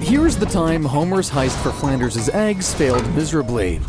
Here's the time Homer's heist for Flanders' eggs failed miserably.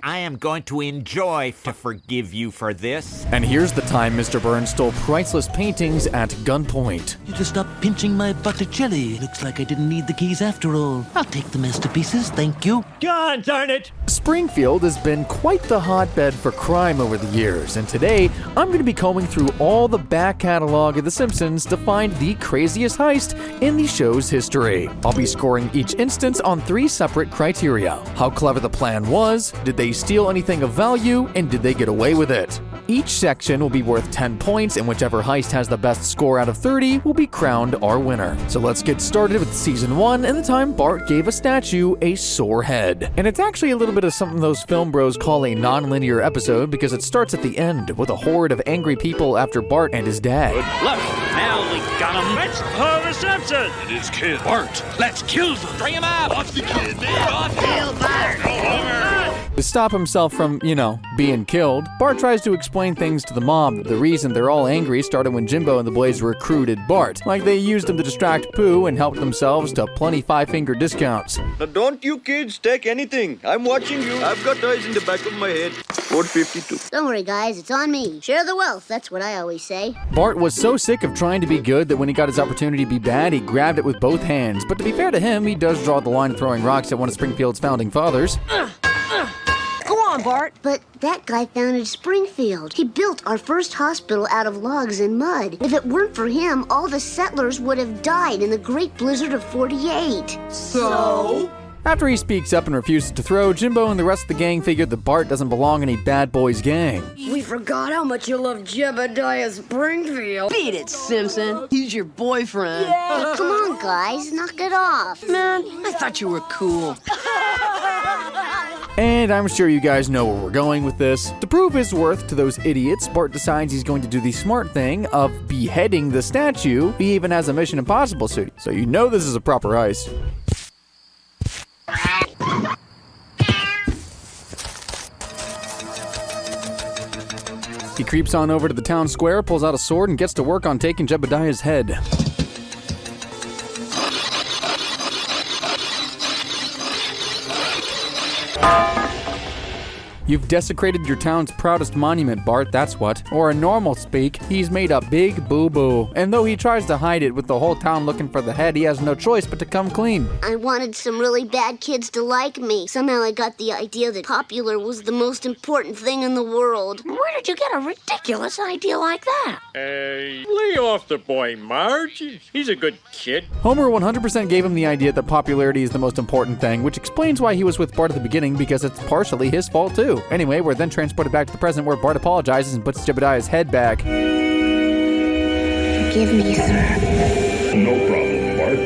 I am going to enjoy to forgive you for this. And here's the time Mr. Burns stole priceless paintings at gunpoint. You just stopped pinching my Botticelli. Looks like I didn't need the keys after all. I'll take the masterpieces, thank you. God darn it! Springfield has been quite the hotbed for crime over the years, and today I'm going to be combing through all the back catalog of The Simpsons to find the craziest heist in the show's history. I'll be scoring each instance on 3 separate criteria. How clever the plan was, did they steal anything of value, and did they get away with it? Each section will be worth 10 points, and whichever heist has the best score out of 30 will be crowned our winner. So let's get started with Season 1 and the time Bart gave a statue a sore head. And it's actually a little bit of something those film bros call a non-linear episode because it starts at the end with a horde of angry people after Bart and his dad. Good luck! Now we got him! Let's Homer Simpson! And his kid, Bart. Let's kill them! Bring him out! Off the kid, man! Off Kill Bart! To stop himself from, being killed, Bart tries to explain things to the mom that the reason they're all angry started when Jimbo and the boys recruited Bart. Like they used him to distract Pooh and help themselves to plenty five-finger discounts. Now don't you kids take anything. I'm watching you. I've got eyes in the back of my head. 452. Don't worry, guys. It's on me. Share the wealth. That's what I always say. Bart was so sick of trying to be good that when he got his opportunity to be bad, he grabbed it with both hands. But to be fair to him, he does draw the line of throwing rocks at one of Springfield's founding fathers. Go on, Bart. But that guy founded Springfield. He built our first hospital out of logs and mud. If it weren't for him, all the settlers would have died in the Great Blizzard of '48. So? After he speaks up and refuses to throw, Jimbo and the rest of the gang figured that Bart doesn't belong in a bad boys gang. We forgot how much you love Jebediah Springfield. Beat it, Simpson. He's your boyfriend. Hey, come on, guys. Knock it off. Man, I thought you were cool. And I'm sure you guys know where we're going with this. To prove his worth to those idiots, Bart decides he's going to do the smart thing of beheading the statue. He even has a Mission Impossible suit, so you know this is a proper heist. He creeps on over to the town square, pulls out a sword, and gets to work on taking Jebediah's head. You've desecrated your town's proudest monument, Bart, that's what. Or in normal speak, he's made a big boo-boo. And though he tries to hide it with the whole town looking for the head, he has no choice but to come clean. I wanted some really bad kids to like me. Somehow I got the idea that popular was the most important thing in the world. Where did you get a ridiculous idea like that? Lay off the boy, Marge. He's a good kid. Homer 100% gave him the idea that popularity is the most important thing, which explains why he was with Bart at the beginning, because it's partially his fault too. Anyway, we're then transported back to the present where Bart apologizes and puts Jebediah's head back. Forgive me, sir. No problem, Bart.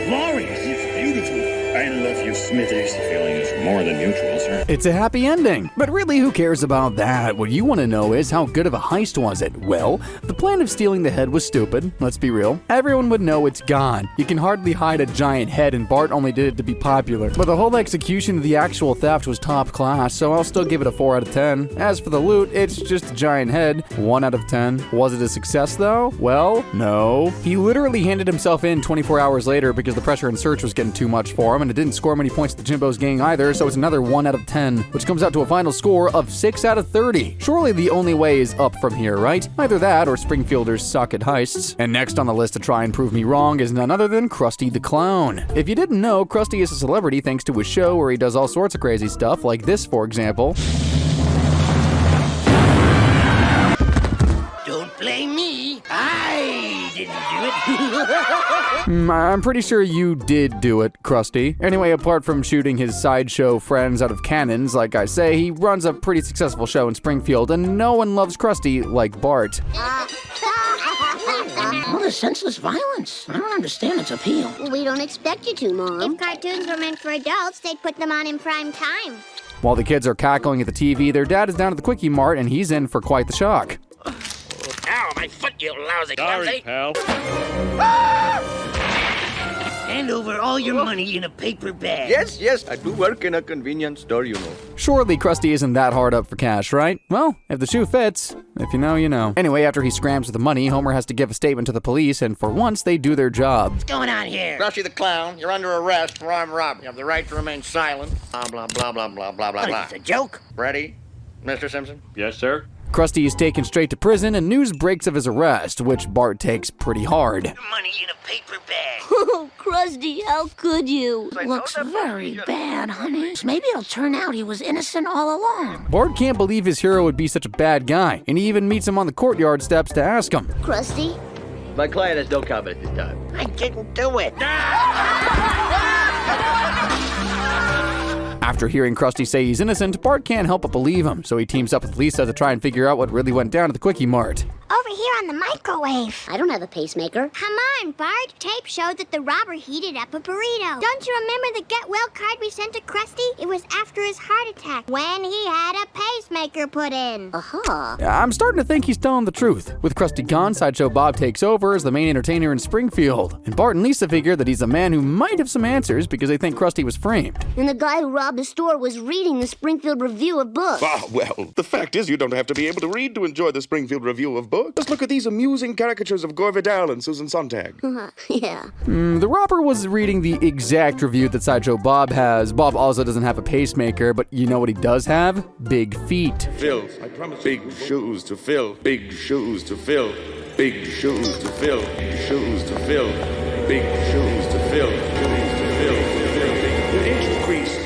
Glorious! It's beautiful. I love you, Smithers. Feelings more than mutual, sir. It's a happy ending. But really, who cares about that? What you want to know is how good of a heist was it? Well, the plan of stealing the head was stupid, let's be real. Everyone would know it's gone. You can hardly hide a giant head, and Bart only did it to be popular. But the whole execution of the actual theft was top class, so I'll still give it a 4 out of 10. As for the loot, it's just a giant head. 1 out of 10. Was it a success though? Well, no. He literally handed himself in 24 hours later because the pressure and search was getting too much for him, and it didn't score many points to Jimbo's gang either, so it's another 1 out of 10, which comes out to a final score of 6 out of 30. Surely the only way is up from here, right? Either that or Springfielders suck at heists. And next on the list to try and prove me wrong is none other than Krusty the Clown. If you didn't know, Krusty is a celebrity thanks to his show where he does all sorts of crazy stuff, like this for example. Don't blame me. I didn't do it. I'm pretty sure you did do it, Krusty. Anyway, apart from shooting his sideshow friends out of cannons, like I say, he runs a pretty successful show in Springfield, and no one loves Krusty like Bart. All this senseless violence. I don't understand its appeal. We don't expect you to, Mom. If cartoons were meant for adults, they'd put them on in prime time. While the kids are cackling at the TV, their dad is down at the Quickie Mart, and he's in for quite the shock. Ow, my foot, you lousy Sorry, clumsy. pal. Hand over all your money in a paper bag. Yes, I do work in a convenience store, you know. Surely Krusty isn't that hard up for cash, right? Well, if the shoe fits, If you know, you know. Anyway, after he scrams for the money, Homer has to give a statement to the police, and for once, they do their job. What's going on here? Krusty the Clown, you're under arrest for armed robbery. You have the right to remain silent. Blah, blah, blah, blah, blah, blah, blah, blah. It's a joke? Ready, Mr. Simpson? Yes, sir. Krusty is taken straight to prison, and news breaks of his arrest, which Bart takes pretty hard. Money in a paper bag. Oh, Krusty, how could you? Looks very bad, honey. Maybe it'll turn out he was innocent all along. Bart can't believe his hero would be such a bad guy, and he even meets him on the courtyard steps to ask him. Krusty? My client has no comment this time. I didn't do it. After hearing Krusty say he's innocent, Bart can't help but believe him, so he teams up with Lisa to try and figure out what really went down at the Quickie Mart. Over here on the microwave. I don't have a pacemaker. Come on, Bart. Tape showed that the robber heated up a burrito. Don't you remember the get well card we sent to Krusty? It was after his heart attack, when he had a pacemaker put in. Uh-huh. I'm starting to think he's telling the truth. With Krusty gone, Sideshow Bob takes over as the main entertainer in Springfield, and Bart and Lisa figure that he's a man who might have some answers because they think Krusty was framed. And the guy who robbed the store was reading the Springfield Review of Books. Ah, well, the fact is you don't have to be able to read to enjoy the Springfield Review of Books. Just look at these amusing caricatures of Gore Vidal and Susan Sontag. Yeah. The robber was reading the exact review that Sideshow Bob has. Bob also doesn't have a pacemaker, but you know what he does have? Big feet. Fill. I promise. Big shoes to fill. Big shoes to fill. Big shoes to fill. Shoes to fill. Big shoes to fill. Shoes to fill. An inch of grease.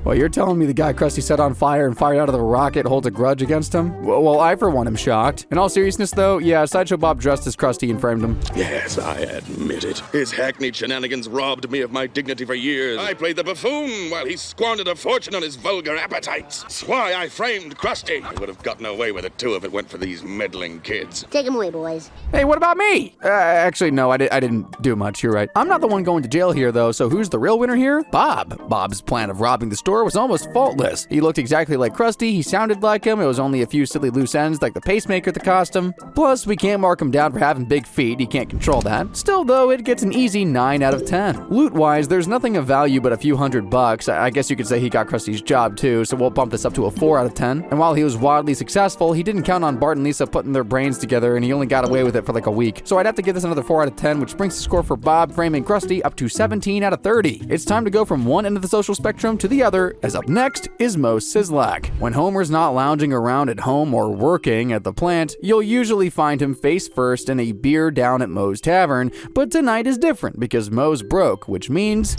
Well, you're telling me the guy Krusty set on fire and fired out of the rocket holds a grudge against him? Well, I for one am shocked. In all seriousness though, yeah, Sideshow Bob dressed as Krusty and framed him. Yes, I admit it. His hackneyed shenanigans robbed me of my dignity for years. I played the buffoon while he squandered a fortune on his vulgar appetites. That's why I framed Krusty. I would have gotten away with it too if it went for these meddling kids. Take him away, boys. Hey, what about me? Actually, no, I didn't do much, you're right. I'm not the one going to jail here though, so who's the real winner here? Bob. Bob's plan of robbing the store was almost faultless. He looked exactly like Krusty, he sounded like him, it was only a few silly loose ends like the pacemaker that cost him. Plus, we can't mark him down for having big feet, he can't control that. Still though, it gets an easy 9 out of 10. Loot-wise, there's nothing of value but a few $100. I guess you could say he got Krusty's job too, so we'll bump this up to a 4 out of 10. And while he was wildly successful, he didn't count on Bart and Lisa putting their brains together and he only got away with it for like a week. So I'd have to give this another 4 out of 10, which brings the score for Bob framing Krusty up to 17 out of 30. It's time to go from one end of the social spectrum to the other, as up next is Mo Sizlak. When Homer's not lounging around at home or working at the plant, you'll usually find him face first in a beer down at Moe's Tavern, but tonight is different because Moe's broke, which means...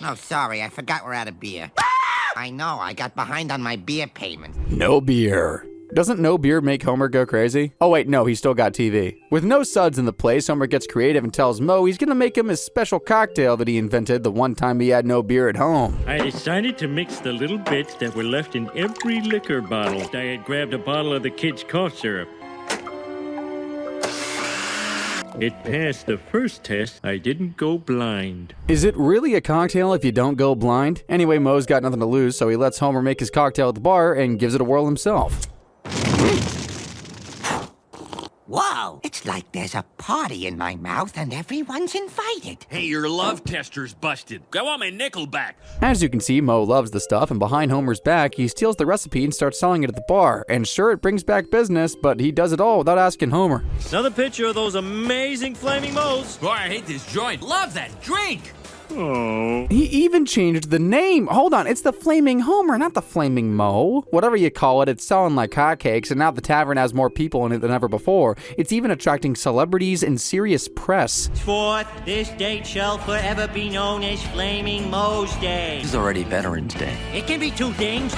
Oh, sorry, I forgot we're out of beer. I know, I got behind on my beer payment. no beer. Doesn't no beer make Homer go crazy? Oh wait, no, he's still got TV. With no suds in the place, Homer gets creative and tells Moe he's gonna make him his special cocktail that he invented the one time he had no beer at home. I decided to mix the little bits that were left in every liquor bottle. I had grabbed a bottle of the kids' cough syrup. It passed the first test. I didn't go blind. Is it really a cocktail if you don't go blind? Anyway, Moe's got nothing to lose, so he lets Homer make his cocktail at the bar and gives it a whirl himself. Whoa! It's like there's a party in my mouth and everyone's invited. Hey, your love tester's busted. I want my nickel back. As you can see, Moe loves the stuff, and behind Homer's back, he steals the recipe and starts selling it at the bar. And sure, it brings back business, but he does it all without asking Homer. Another picture of those amazing flaming moes. Boy, I hate this joint. Love that drink. Oh. He even changed the name. Hold on, it's the Flaming Homer, not the Flaming Moe. Whatever you call it, it's selling like hotcakes, and now the tavern has more people in it than ever before. It's even attracting celebrities and serious press. Fourth, this date shall forever be known as Flaming Moe's Day. This is already Veterans Day. It can be two things.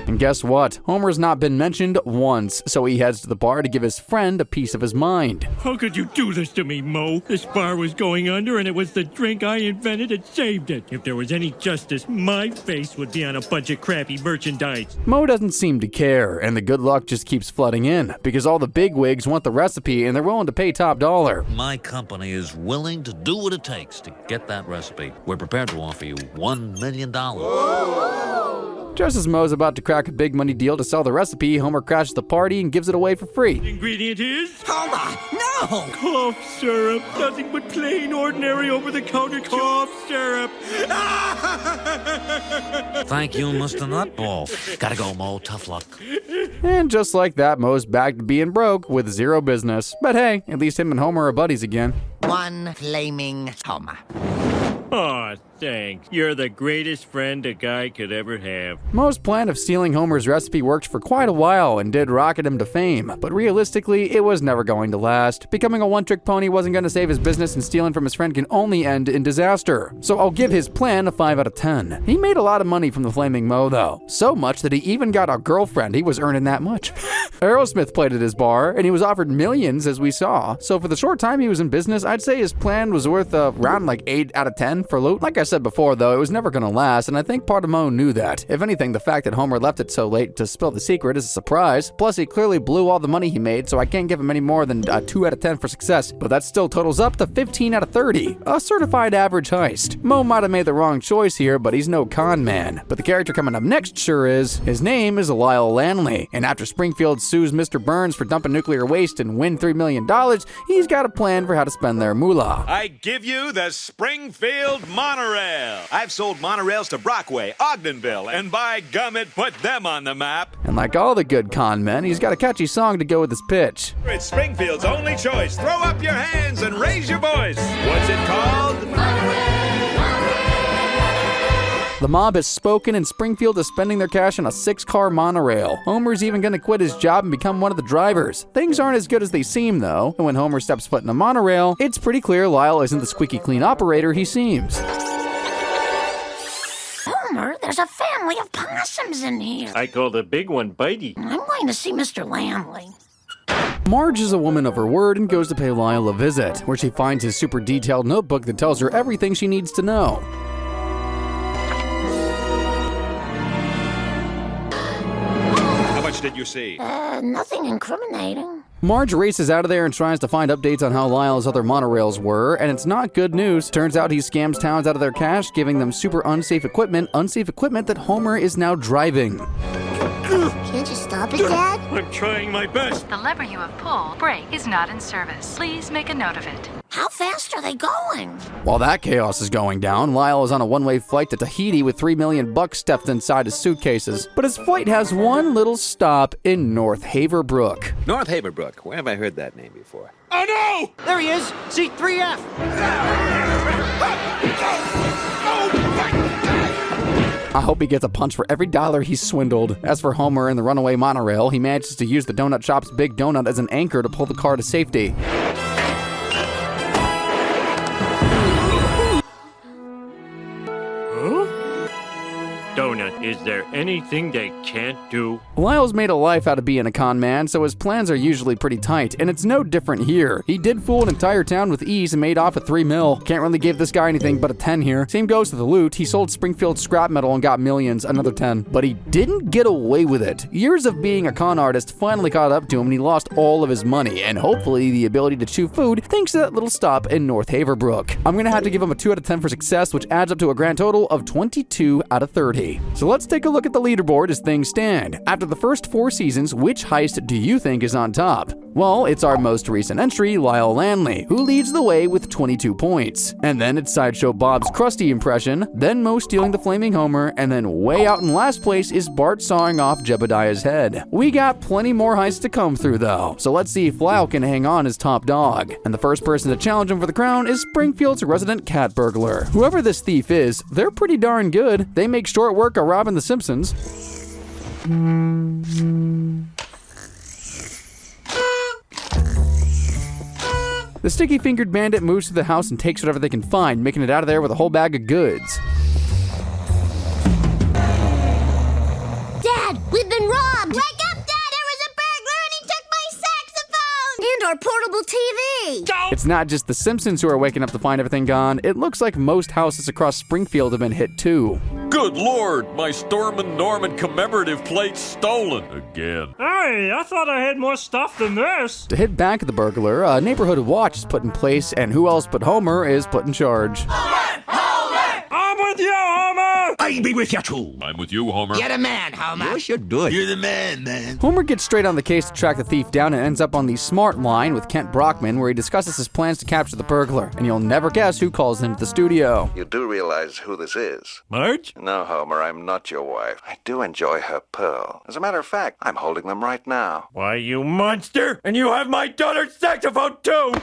And guess what? Homer's not been mentioned once, so he heads to the bar to give his friend a piece of his mind. How could you do this to me, Moe? This bar was going under, and it was the drink I invented that saved it. If there was any justice, my face would be on a bunch of crappy merchandise. Moe doesn't seem to care, and the good luck just keeps flooding in, because all the bigwigs want the recipe and they're willing to pay top dollar. My company is willing to do what it takes to get that recipe. We're prepared to offer you $1 million. Just as Moe's about to crack a big money deal to sell the recipe, Homer crashes the party and gives it away for free. The ingredient is Homer, no! cough syrup. Nothing but plain, ordinary, over-the-counter cough syrup. Thank you, Mr. Nutball. Gotta go, Mo. Tough luck. And just like that, Moe's back to being broke with zero business. But hey, at least him and Homer are buddies again. One flaming Homer. Aw, thanks. You're the greatest friend a guy could ever have. Moe's plan of stealing Homer's recipe worked for quite a while and did rocket him to fame, but realistically, it was never going to last. Becoming a one-trick pony wasn't going to save his business, and stealing from his friend can only end in disaster. So I'll give his plan a 5 out of 10. He made a lot of money from the Flaming Moe though. So much that he even got a girlfriend. He was earning that much. Aerosmith played at his bar, and he was offered millions, as we saw. So for the short time he was in business, I'd say his plan was worth around like 8 out of 10 for loot. Like I said before though, it was never gonna last, and I think part of Moe knew that. If anything, the fact that Homer left it so late to spill the secret is a surprise. Plus, he clearly blew all the money he made, so I can't give him any more than 2 out of 10 for success. But that still totals up to 15 out of 30. A certified average heist. Moe might have made the wrong choice here, but he's no con man. But the character coming up next sure is. His name is Lyle Lanley, and after Springfield sues Mr. Burns for dumping nuclear waste and win $3 million, he's got a plan for how to spend their moolah. I give you the Springfield Monorail. I've sold monorails to Brockway, Ogdenville, and by gum, it put them on the map. And like all the good con men, he's got a catchy song to go with his pitch. It's Springfield's only choice. Throw up your hands and raise your voice. What's it called? The mob has spoken, and Springfield is spending their cash on a 6-car monorail. Homer's even gonna quit his job and become one of the drivers. Things aren't as good as they seem though, and when Homer steps foot in a monorail, it's pretty clear Lyle isn't the squeaky clean operator he seems. Homer, there's a family of possums in here. I call the big one Bitey. I'm going to see Mr. Lanley. Marge is a woman of her word and goes to pay Lyle a visit, where she finds his super detailed notebook that tells her everything she needs to know. How much did you see? Nothing incriminating. Marge races out of there and tries to find updates on how Lyle's other monorails were, and it's not good news. Turns out he scams towns out of their cash, giving them super unsafe equipment that Homer is now driving. Can't you stop it, Dad? I'm trying my best. The lever you have pulled, brake, is not in service. Please make a note of it. How fast are they going? While that chaos is going down, Lyle is on a one-way flight to Tahiti with $3 million stuffed inside his suitcases. But his flight has one little stop in North Haverbrook. North Haverbrook. Where have I heard that name before? Oh no! There he is! Seat 3F! I hope he gets a punch for every dollar he's swindled. As for Homer and the runaway monorail, he manages to use the donut shop's big donut as an anchor to pull the car to safety. Donut, is there anything they can't do? Lyle's made a life out of being a con man, so his plans are usually pretty tight, and it's no different here. He did fool an entire town with ease and made off at $3 million. Can't really give this guy anything but a 10 here. Same goes to the loot. He sold Springfield scrap metal and got millions, another 10. But he didn't get away with it. Years of being a con artist finally caught up to him, and he lost all of his money, and hopefully the ability to chew food thanks to that little stop in North Haverbrook. I'm gonna have to give him a 2 out of 10 for success, which adds up to a grand total of 22 out of 30. So let's take a look at the leaderboard as things stand. After the first 4 seasons, which heist do you think is on top? Well, it's our most recent entry, Lyle Lanley, who leads the way with 22 points. And then it's Sideshow Bob's Krusty impression, then Moe stealing the Flaming Homer, and then way out in last place is Bart sawing off Jebediah's head. We got plenty more heists to come through though, so let's see if Lyle can hang on as top dog. And the first person to challenge him for the crown is Springfield's resident cat burglar. Whoever this thief is, they're pretty darn good. They make short work of robbing the Simpsons. The sticky-fingered bandit moves to the house and takes whatever they can find, making it out of there with a whole bag of goods. Dad, we've been robbed! Wake up, Dad! There was a burglar and he took my saxophone! And our portable TV! It's not just the Simpsons who are waking up to find everything gone. It looks like most houses across Springfield have been hit too. Good Lord, my Stormin' Norman commemorative plate's stolen again. Hey, I thought I had more stuff than this. To hit back at the burglar, a neighborhood watch is put in place, and who else but Homer is put in charge. I'm with you, Homer! I I be with you too. I'm with you, Homer. You're the man, Homer. Yes, you're good. You're the man, man. Homer gets straight on the case to track the thief down and ends up on the Smart Line with Kent Brockman, where he discusses his plans to capture the burglar. And you'll never guess who calls into the studio. You do realize who this is? Marge? No, Homer, I'm not your wife. I do enjoy her pearl. As a matter of fact, I'm holding them right now. Why, you monster! And you have my daughter's saxophone, too!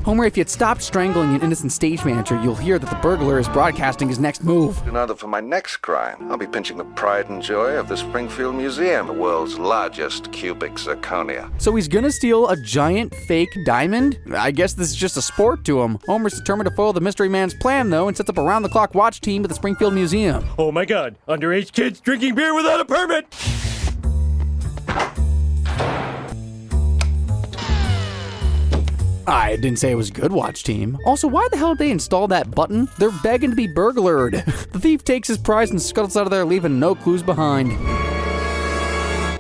Homer, if you'd stopped strangling an innocent stage manager, you'll hear that the burglar is broadcasting his next move. You know that for my next crime, I'll be pinching the pride and joy of the Springfield Museum, the world's largest cubic zirconia. So he's gonna steal a giant fake diamond? I guess this is just a sport to him. Homer's determined to foil the mystery man's plan, though, and sets up a round-the-clock watch team at the Springfield Museum. Oh my god, underage kids drinking beer without a permit! I didn't say it was a good watch team. Also, why the hell did they install that button? They're begging to be burglared. The thief takes his prize and scuttles out of there, leaving no clues behind.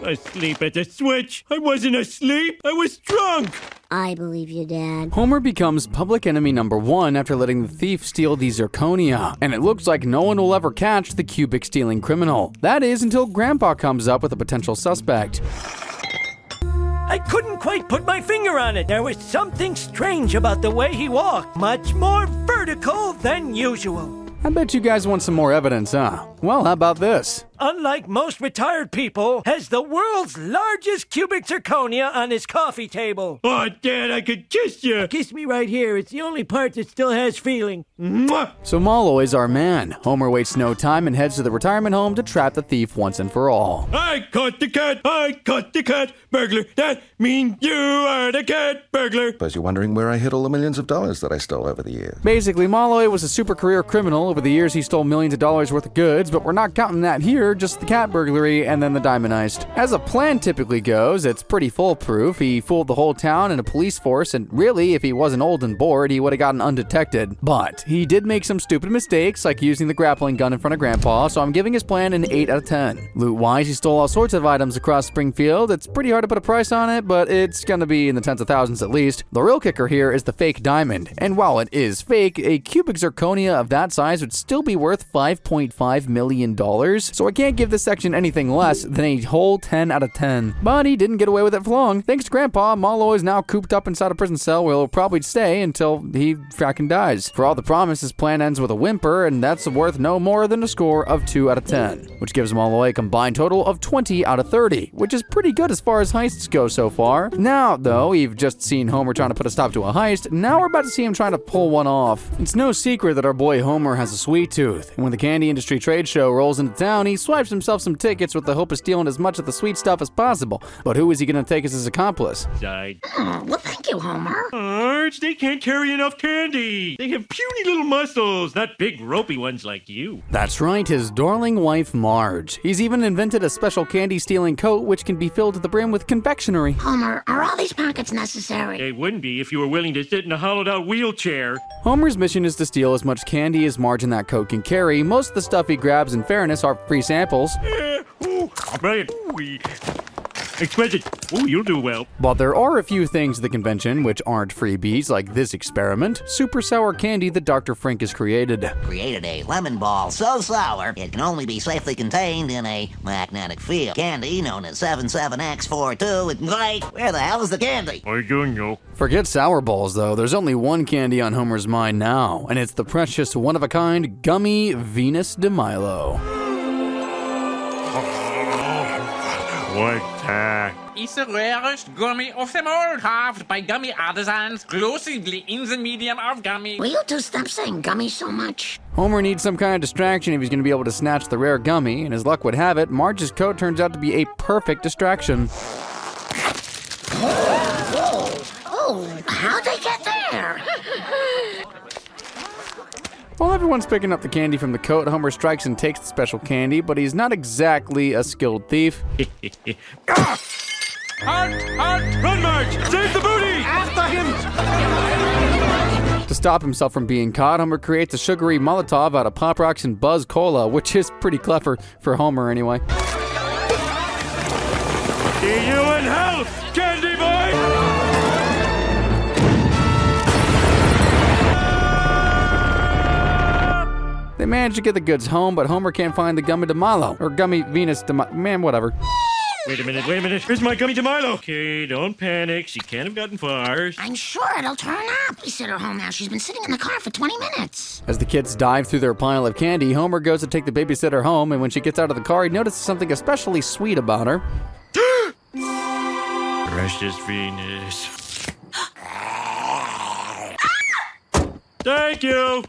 Asleep at the switch. I wasn't asleep. I was drunk. I believe you, Dad. Homer becomes public enemy number 1 after letting the thief steal the zirconia. And it looks like no one will ever catch the cubic stealing criminal. That is until Grandpa comes up with a potential suspect. I couldn't quite put my finger on it. There was something strange about the way he walked. Much more vertical than usual. I bet you guys want some more evidence, huh? Well, how about this? Unlike most retired people, has the world's largest cubic zirconia on his coffee table. Oh, Dad, I could kiss you. Kiss me right here. It's the only part that still has feeling. Mwah! So Malloy is our man. Homer wastes no time and heads to the retirement home to trap the thief once and for all. I caught the cat. I caught the cat burglar. That means you are the cat burglar. Suppose you're wondering where I hid all the millions of dollars that I stole over the years. Basically, Malloy was a super career criminal. Over the years, he stole millions of dollars worth of goods, but we're not counting that here, just the cat burglary and then the diamond heist. As a plan typically goes, it's pretty foolproof. He fooled the whole town and a police force, and really, if he wasn't old and bored, he would have gotten undetected. But he did make some stupid mistakes, like using the grappling gun in front of Grandpa, so I'm giving his plan an 8 out of 10. Loot-wise, he stole all sorts of items across Springfield. It's pretty hard to put a price on it, but it's gonna be in the tens of thousands at least. The real kicker here is the fake diamond, and while it is fake, a cubic zirconia of that size would still be worth $5.5 million, so I can't give this section anything less than a whole 10 out of 10. But he didn't get away with it for long. Thanks to Grandpa, Malloy is now cooped up inside a prison cell where he'll probably stay until he fracking dies. For all the promise, his plan ends with a whimper, and that's worth no more than a score of 2 out of 10, which gives Malloy a combined total of 20 out of 30, which is pretty good as far as heists go so far. Now, though, you've just seen Homer trying to put a stop to a heist, now we're about to see him trying to pull one off. It's no secret that our boy Homer has a sweet tooth, and when the candy industry trade show rolls into town, he swipes himself some tickets with the hope of stealing as much of the sweet stuff as possible. But who is he going to take as his accomplice? Died. Well, thank you, Homer. Marge, they can't carry enough candy. They have puny little muscles, not big ropey ones like you. That's right, his darling wife Marge. He's even invented a special candy-stealing coat which can be filled to the brim with confectionery. Homer, are all these pockets necessary? They wouldn't be if you were willing to sit in a hollowed-out wheelchair. Homer's mission is to steal as much candy as Marge and that coat can carry. Most of the stuff he grabs, in fairness, are free samples. Brian, exquisite. Oh, you'll do well. But there are a few things at the convention which aren't freebies, like this experiment, super sour candy that Dr. Frink has created. Created a lemon ball so sour, it can only be safely contained in a magnetic field. Candy known as 77X42. Wait, where the hell is the candy? I don't know. Forget sour balls, though. There's only one candy on Homer's mind now, and it's the precious, one-of-a-kind, gummy Venus de Milo. What's that? It's the rarest gummy of them all, carved by gummy artisans exclusively in the medium of gummy. Will you two stop saying gummy so much? Homer needs some kind of distraction if he's going to be able to snatch the rare gummy, and as luck would have it, Marge's coat turns out to be a perfect distraction. Oh, how'd they get there? While everyone's picking up the candy from the coat, Homer strikes and takes the special candy, but he's not exactly a skilled thief. Halt! Run, Marge! Save the booty! After him! To stop himself from being caught, Homer creates a sugary Molotov out of Pop Rocks and Buzz Cola, which is pretty clever for Homer anyway. See you in hell, candy boy! They manage to get the goods home, but Homer can't find the Gummy DeMilo. Or Gummy Venus DeMilo. Man, whatever. Wait a minute. Where's my Gummy DeMilo? Okay, don't panic. She can't have gotten far. I'm sure it'll turn up. We sent her home now. She's been sitting in the car for 20 minutes. As the kids dive through their pile of candy, Homer goes to take the babysitter home, and when she gets out of the car, he notices something especially sweet about her. Precious Venus. Thank you.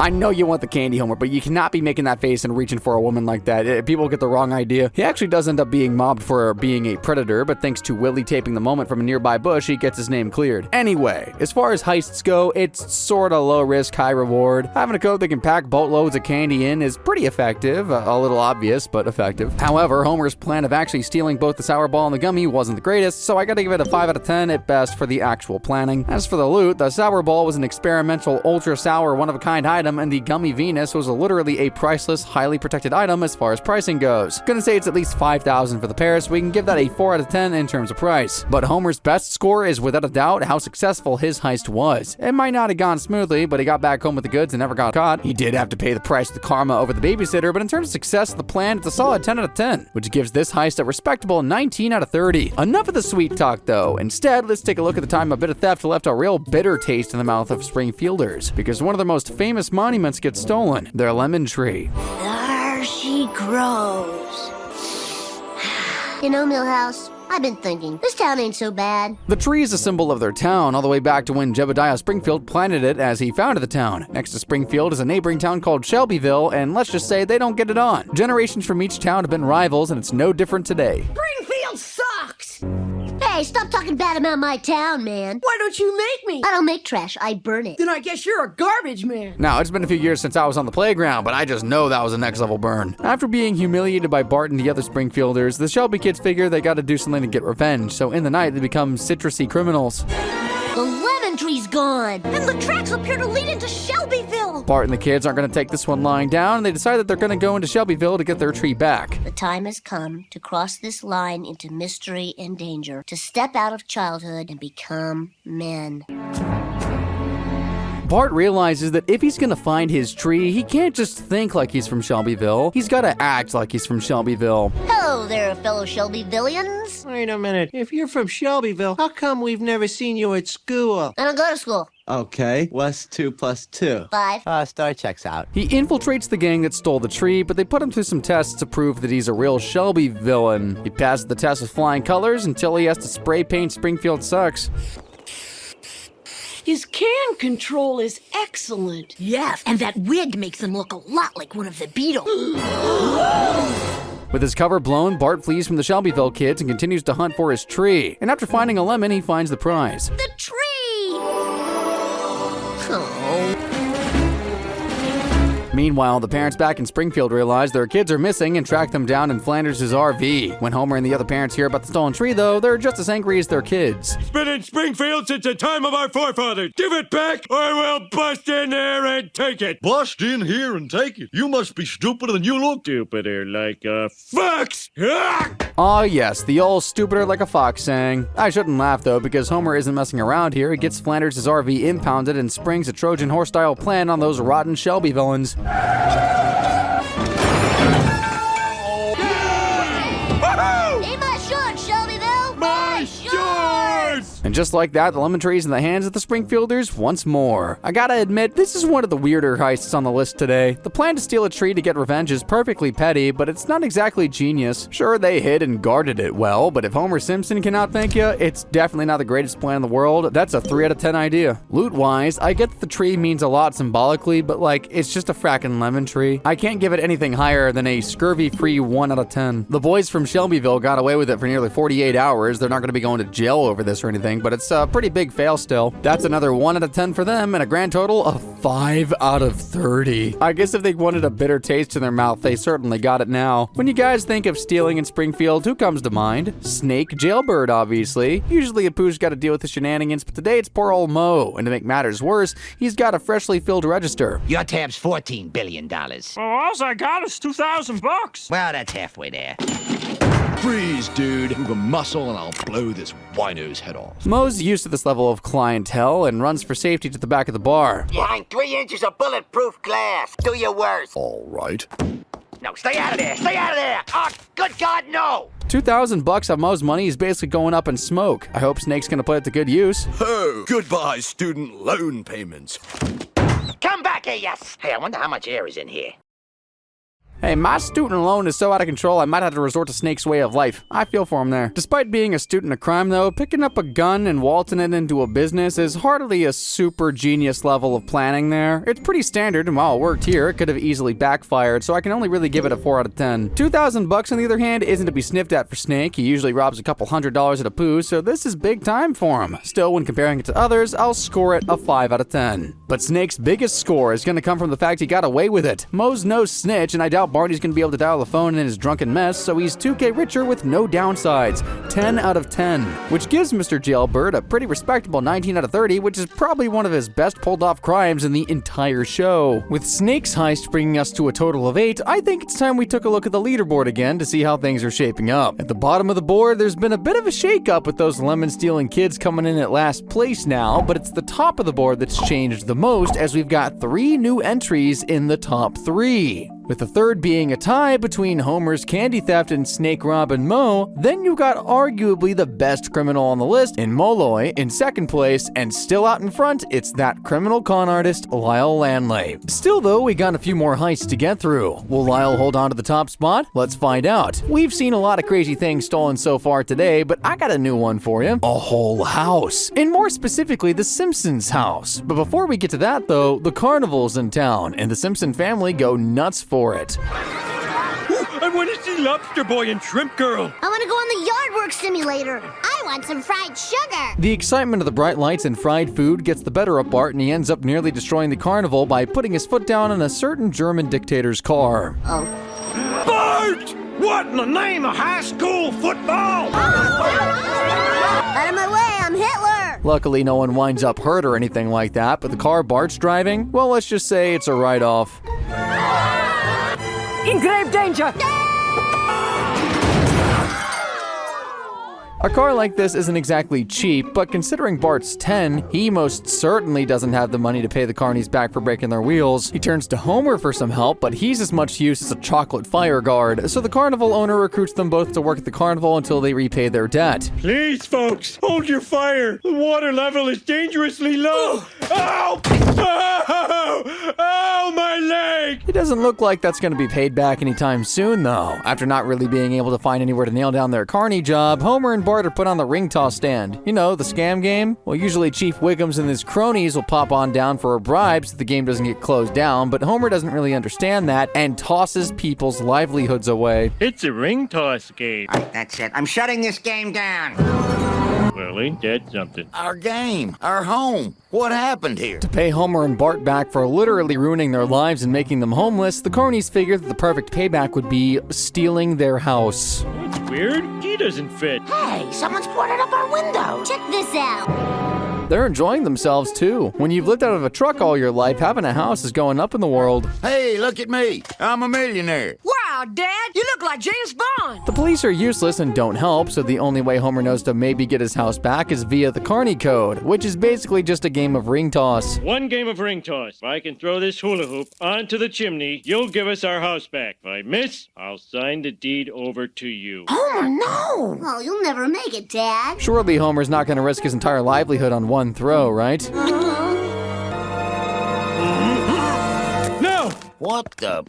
I know you want the candy, Homer, but you cannot be making that face and reaching for a woman like that. People get the wrong idea. He actually does end up being mobbed for being a predator, but thanks to Willie taping the moment from a nearby bush, he gets his name cleared. Anyway, as far as heists go, it's sorta low risk, high reward. Having a coat that can pack boatloads of candy in is pretty effective. A little obvious, but effective. However, Homer's plan of actually stealing both the sour ball and the gummy wasn't the greatest, so I gotta give it a 5 out of 10 at best for the actual planning. As for the loot, the sour ball was an experimental, ultra sour, one-of-a-kind item, and the gummy Venus was literally a priceless, highly protected item as far as pricing goes. Gonna say it's at least $5,000 for the pair, so we can give that a 4 out of 10 in terms of price. But Homer's best score is without a doubt how successful his heist was. It might not have gone smoothly, but he got back home with the goods and never got caught. He did have to pay the price of the karma over the babysitter, but in terms of success of the plan, it's a solid 10 out of 10, which gives this heist a respectable 19 out of 30. Enough of the sweet talk though. Instead, let's take a look at the time a bit of theft left a real bitter taste in the mouth of Springfielders, because one of their most famous monuments gets stolen, their lemon tree. There she grows. You know, Millhouse, I've been thinking, this town ain't so bad. The tree is a symbol of their town, all the way back to when Jebediah Springfield planted it as he founded the town. Next to Springfield is a neighboring town called Shelbyville, and let's just say they don't get it on. Generations from each town have been rivals, and it's no different today. Springfield sucks! Hey, stop talking bad about my town, man. Why don't you make me? I don't make trash, I burn it. Then I guess you're a garbage man. Now, it's been a few years since I was on the playground, but I just know that was a next level burn. After being humiliated by Bart and the other Springfielders, the Shelby kids figure they gotta do something to get revenge, so in the night they become citrusy criminals. The lemon tree's gone, and the tracks appear to lead into Shelbyville. Bart and the kids aren't gonna take this one lying down, and they decide that they're gonna go into Shelbyville to get their tree back. The time has come to cross this line into mystery and danger, to step out of childhood and become men. Bart realizes that if he's gonna find his tree, he can't just think like he's from Shelbyville. He's gotta act like he's from Shelbyville. Hello there, fellow Shelbyvillians. Wait a minute. If you're from Shelbyville, how come we've never seen you at school? I don't go to school. Okay, what's 2 plus 2? 5. Star checks out. He infiltrates the gang that stole the tree, but they put him through some tests to prove that he's a real Shelby villain. He passes the test with flying colors until he has to spray paint Springfield Sucks. His can control is excellent. Yes, and that wig makes him look a lot like one of the Beatles. With his cover blown, Bart flees from the Shelbyville kids and continues to hunt for his tree. And after finding a lemon, he finds the prize. The tree! Oh. Meanwhile, the parents back in Springfield realize their kids are missing and track them down in Flanders' RV. When Homer and the other parents hear about the stolen tree, though, they're just as angry as their kids. It's been in Springfield since the time of our forefathers. Give it back, or we'll bust in there and take it. Bust in here and take it? You must be stupider than you look. Stupider like a fox. Ah, yes, the old stupider like a fox saying. I shouldn't laugh, though, because Homer isn't messing around here. He gets Flanders' RV impounded and springs a Trojan horse-style plan on those rotten Shelby villains. Aim my shorts, Shelbyville! My shorts! And just like that, the lemon tree's in the hands of the Springfielders once more. I gotta admit, this is one of the weirder heists on the list today. The plan to steal a tree to get revenge is perfectly petty, but it's not exactly genius. Sure, they hid and guarded it well, but if Homer Simpson cannot thank you, it's definitely not the greatest plan in the world. That's a 3 out of 10 idea. Loot-wise, I get that the tree means a lot symbolically, but like, it's just a frackin' lemon tree. I can't give it anything higher than a scurvy-free 1 out of 10. The boys from Shelbyville got away with it for nearly 48 hours. They're not gonna be going to jail over this or anything, but it's a pretty big fail still. That's another 1 out of 10 for them, and a grand total of 5 out of 30. I guess if they wanted a bitter taste in their mouth, they certainly got it now. When you guys think of stealing in Springfield, who comes to mind? Snake Jailbird, obviously. Usually Apu's got to deal with the shenanigans, but today it's poor old Mo, and to make matters worse, he's got a freshly filled register. Your tab's $14 billion. Well, all I got is $2,000. Well, that's halfway there. Freeze, dude. Move a muscle and I'll blow this wino's head off. Moe's used to this level of clientele and runs for safety to the back of the bar. Behind 3 inches of bulletproof glass. Do your worst. All right. No, stay out of there. Stay out of there. Oh, good God, no. $2,000 of Moe's money is basically going up in smoke. I hope Snake's gonna put it to good use. Oh, goodbye, student loan payments. Come back here, yes. Hey, I wonder how much air is in here. Hey, my student loan is so out of control I might have to resort to Snake's way of life. I feel for him there. Despite being a student of crime though, picking up a gun and waltzing it into a business is hardly a super genius level of planning there. It's pretty standard, and while it worked here, it could have easily backfired, so I can only really give it a 4 out of 10. $2,000 on the other hand isn't to be sniffed at for Snake. He usually robs a couple $100s at a poo, so this is big time for him. Still, when comparing it to others, I'll score it a 5 out of 10. But Snake's biggest score is gonna come from the fact he got away with it. Moe's no snitch, and I doubt Barney's gonna be able to dial the phone in his drunken mess, so he's 2K richer with no downsides. 10 out of 10, which gives Mr. Jailbird a pretty respectable 19 out of 30, which is probably one of his best pulled off crimes in the entire show. With Snake's heist bringing us to a total of 8, I think it's time we took a look at the leaderboard again to see how things are shaping up. At the bottom of the board, there's been a bit of a shake-up with those lemon-stealing kids coming in at last place now, but it's the top of the board that's changed the most, as we've got 3 new entries in the top 3. With the third being a tie between Homer's candy theft and Snake, Rob, and Moe, then you got arguably the best criminal on the list in Molloy in second place, and still out in front, it's that criminal con artist, Lyle Lanley. Still though, we got a few more heists to get through. Will Lyle hold on to the top spot? Let's find out. We've seen a lot of crazy things stolen so far today, but I got a new one for you. A whole house. And more specifically, the Simpsons house. But before we get to that though, the carnival's in town, and the Simpson family go nuts for it. I want to see Lobster Boy and Shrimp Girl. I want to go on the yard work simulator. I want some fried sugar. The excitement of the bright lights and fried food gets the better of Bart, and he ends up nearly destroying the carnival by putting his foot down on a certain German dictator's car. Oh. Bart! What in the name of high school football? Out of my way, I'm Hitler. Luckily, no one winds up hurt or anything like that, but the car Bart's driving, well, let's just say it's a write-off. In grave danger! A car like this isn't exactly cheap, but considering Bart's 10, he most certainly doesn't have the money to pay the carnies back for breaking their wheels. He turns to Homer for some help, but he's as much use as a chocolate fire guard, so the carnival owner recruits them both to work at the carnival until they repay their debt. Please, folks, hold your fire. The water level is dangerously low. Ow! Oh! Oh, my leg! It doesn't look like that's going to be paid back anytime soon, though. After not really being able to find anywhere to nail down their carny job, Homer and Bart are put on the ring toss stand. You know, the scam game? Well, usually Chief Wiggums and his cronies will pop on down for a bribe so the game doesn't get closed down, but Homer doesn't really understand that and tosses people's livelihoods away. It's a ring toss game. That's it. I'm shutting this game down. Well, ain't that something? Our game. Our home. What happened here? To pay Homer and Bart back for literally ruining their lives and making them homeless, the carnies figured that the perfect payback would be stealing their house. That's weird. Key doesn't fit. Hey, someone's boarded up our window. Check this out. They're enjoying themselves too. When you've lived out of a truck all your life, having a house is going up in the world. Hey, look at me. I'm a millionaire. Wow, Dad, you look like James Bond. The police are useless and don't help, so the only way Homer knows to maybe get his house back is via the Carney Code, which is basically just a game of ring toss. One game of ring toss. If I can throw this hula hoop onto the chimney, you'll give us our house back. If I miss, I'll sign the deed over to you. Homer, no! Oh, you'll never make it, Dad. Surely Homer's not going to risk his entire livelihood on one throw, right? No! What the?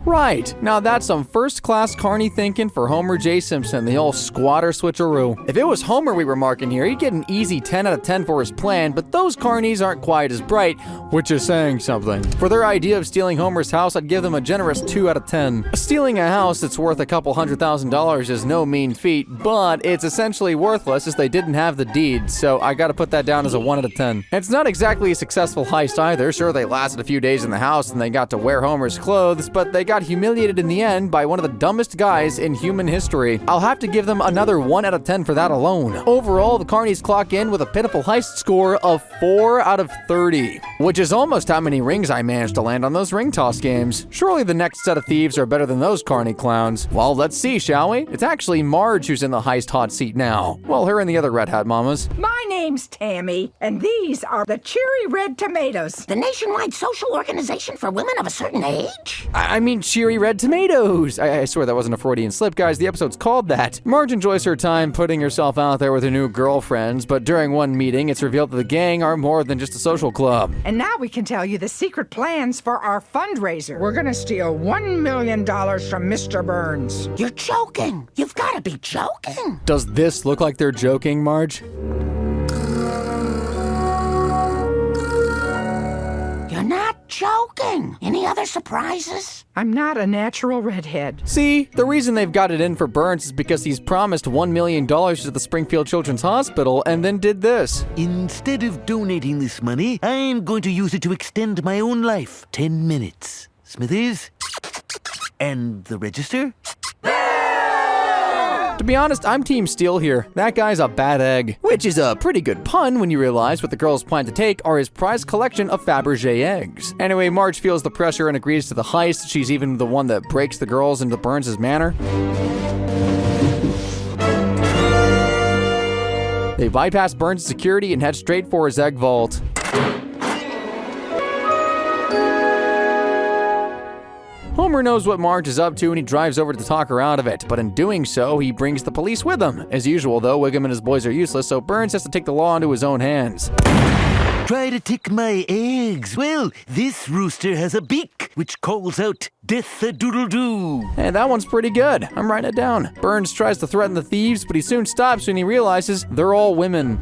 Right, now that's some first-class carny thinking for Homer J. Simpson, the old squatter switcheroo. If it was Homer we were marking here, he'd get an easy 10 out of 10 for his plan, but those carnies aren't quite as bright, which is saying something. For their idea of stealing Homer's house, I'd give them a generous 2 out of 10. Stealing a house that's worth a couple $100,000 is no mean feat, but it's essentially worthless as they didn't have the deed, so I gotta put that down as a 1 out of 10. It's not exactly a successful heist either. Sure, they lasted a few days in the house and they got to wear Homer's clothes, clothes, but they got humiliated in the end by one of the dumbest guys in human history. I'll have to give them another 1 out of 10 for that alone. Overall, the carnies clock in with a pitiful heist score of 4 out of 30, which is almost how many rings I managed to land on those ring toss games. Surely the next set of thieves are better than those carny clowns. Well, let's see, shall we? It's actually Marge who's in the heist hot seat now. Well, her and the other Red Hat mamas. My name's Tammy, and these are the Cherry Red Tomatoes. The nationwide social organization for women of a certain age? I mean Cherry Red Tomatoes. I swear that wasn't a Freudian slip, guys. The episode's called that. Marge enjoys her time putting herself out there with her new girlfriends, but during one meeting, it's revealed that the gang are more than just a social club. And now we can tell you the secret plans for our fundraiser. We're gonna steal $1 million from Mr. Burns. You're joking. You've got to be joking. Does this look like they're joking, Marge? You're not joking. Any other surprises? I'm not a natural redhead. See, the reason they've got it in for Burns is because he's promised $1 million to the Springfield Children's Hospital and then did this. Instead of donating this money, I'm going to use it to extend my own life. 10 minutes. Smithers? And the register? To be honest, I'm Team Steele here. That guy's a bad egg. Which is a pretty good pun when you realize what the girls plan to take are his prized collection of Fabergé eggs. Anyway, Marge feels the pressure and agrees to the heist. She's even the one that breaks the girls into Burns' manor. They bypass Burns' security and head straight for his egg vault. Homer knows what Marge is up to and he drives over to talk her out of it, but in doing so, he brings the police with him. As usual though, Wiggum and his boys are useless, so Burns has to take the law into his own hands. Try to take my eggs. Well, this rooster has a beak, which calls out death-a-doodle-doo. And that one's pretty good. I'm writing it down. Burns tries to threaten the thieves, but he soon stops when he realizes they're all women.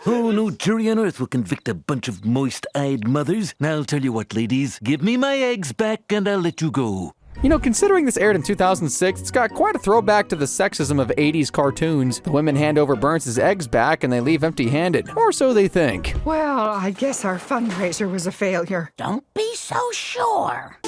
Oh, no jury on earth will convict a bunch of moist-eyed mothers. Now, I'll tell you what, ladies. Give me my eggs back and I'll let you go. You know, considering this aired in 2006, it's got quite a throwback to the sexism of 80s cartoons. The women hand over Burns' eggs back and they leave empty-handed. Or so they think. Well, I guess our fundraiser was a failure. Don't be so sure.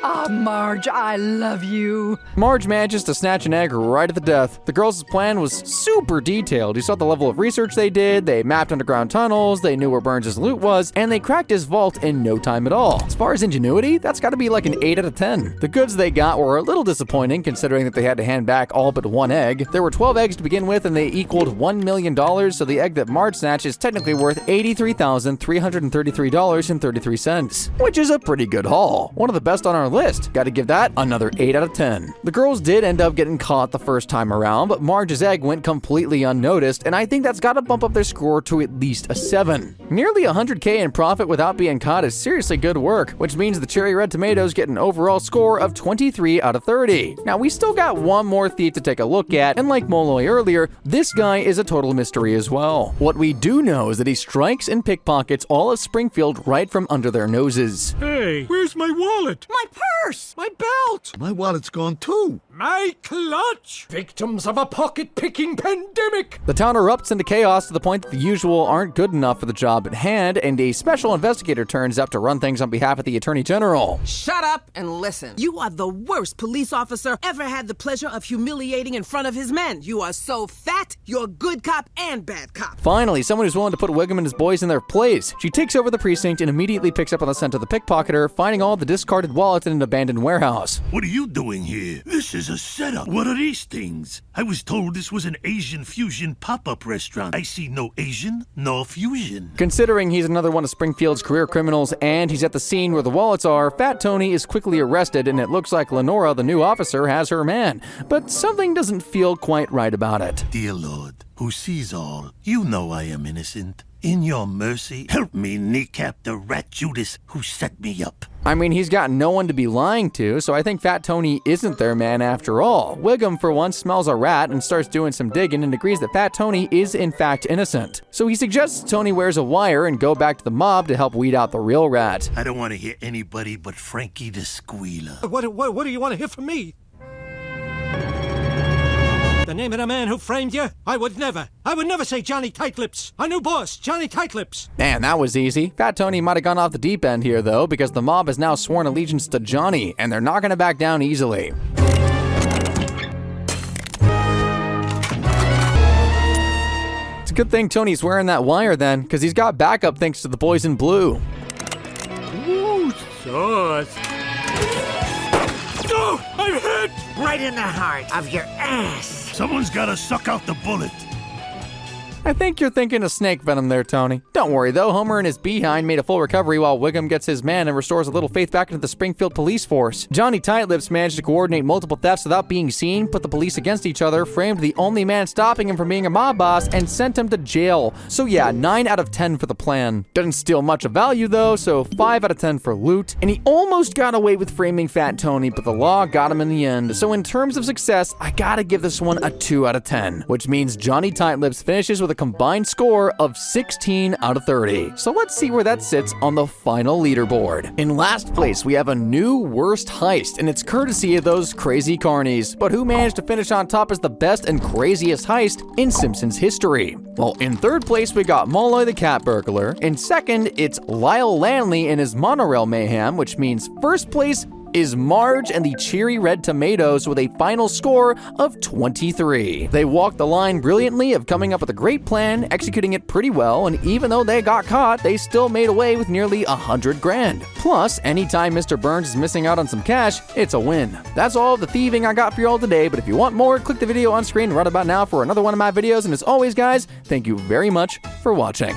Ah, Marge, I love you. Marge manages to snatch an egg right at the death. The girls' plan was super detailed. You saw the level of research they did, they mapped underground tunnels, they knew where Burns' loot was, and they cracked his vault in no time at all. As far as ingenuity, that's gotta be like an 8 out of 10. The goods they got were a little disappointing considering that they had to hand back all but one egg. There were 12 eggs to begin with and they equaled $1 million, so the egg that Marge snatched is technically worth $83,333.33, which is a pretty good haul. One of the best on our list. Gotta give that another 8 out of 10. The girls did end up getting caught the first time around, but Marge's egg went completely unnoticed, and I think that's gotta bump up their score to at least a 7. Nearly $100K in profit without being caught is seriously good work, which means the Cherry Red Tomatoes get an overall score of 23 out of 30. Now, we still got one more thief to take a look at, and like Molloy earlier, this guy is a total mystery as well. What we do know is that he strikes and pickpockets all of Springfield right from under their noses. Hey, where's my wallet? My purse! My belt! My wallet's gone too. My clutch! Victims of a pocket-picking pandemic! The town erupts into chaos to the point that the usual aren't good enough for the job at hand, and a special investigator turns up to run things on behalf of the Attorney General. Shut up and listen. You are the worst police officer ever had the pleasure of humiliating in front of his men. You are so fat, you're a good cop and bad cop. Finally, someone who's willing to put Wiggum and his boys in their place. She takes over the precinct and immediately picks up on the scent of the pickpocketer, finding all the discarded wallets in an abandoned warehouse. What are you doing here? This is a setup. What are these things? I was told this was an Asian fusion pop-up restaurant. I see no Asian, no fusion. Considering he's another one of Springfield's career criminals and he's at the scene where the wallets are, Fat Tony is quickly arrested and it looks like Lenora, the new officer, has her man. But something doesn't feel quite right about it. Dear Lord, who sees all, you know I am innocent. In your mercy, help me kneecap the rat Judas who set me up. I mean, he's got no one to be lying to, so I think Fat Tony isn't their man after all. Wiggum, for once, smells a rat and starts doing some digging and agrees that Fat Tony is in fact innocent. So he suggests Tony wears a wire and go back to the mob to help weed out the real rat. I don't want to hear anybody but Frankie the Squealer. What do you want to hear from me? The name of the man who framed you? I would never say Johnny Tightlips. Our new boss, Johnny Tightlips. Man, that was easy. Fat Tony might have gone off the deep end here, though, because the mob has now sworn allegiance to Johnny, and they're not going to back down easily. It's a good thing Tony's wearing that wire then, because he's got backup thanks to the boys in blue. Ooh, sauce. Oh, I'm hit! Right in the heart of your ass. Someone's gotta suck out the bullet. I think you're thinking of snake venom there, Tony. Don't worry though, Homer and his behind made a full recovery while Wiggum gets his man and restores a little faith back into the Springfield police force. Johnny Tightlips managed to coordinate multiple thefts without being seen, put the police against each other, framed the only man stopping him from being a mob boss, and sent him to jail. So yeah, 9 out of 10 for the plan. Doesn't steal much of value though, so 5 out of 10 for loot. And he almost got away with framing Fat Tony, but the law got him in the end. So in terms of success, I gotta give this one a 2 out of 10, which means Johnny Tightlips finishes with a combined score of 16 out of 30. So let's see where that sits on the final leaderboard. In last place, we have a new worst heist, and it's courtesy of those crazy carnies. But who managed to finish on top as the best and craziest heist in Simpsons history? Well, in third place, we got Molloy the cat burglar. In second, it's Lyle Lanley and his monorail mayhem, which means first place is Marge and the Cherry Red Tomatoes with a final score of 23. They walked the line brilliantly of coming up with a great plan, executing it pretty well, and even though they got caught, they still made away with nearly 100 grand. Plus, anytime Mr. Burns is missing out on some cash, it's a win. That's all the thieving I got for you all today, but if you want more, click the video on screen right about now for another one of my videos, and as always guys, thank you very much for watching.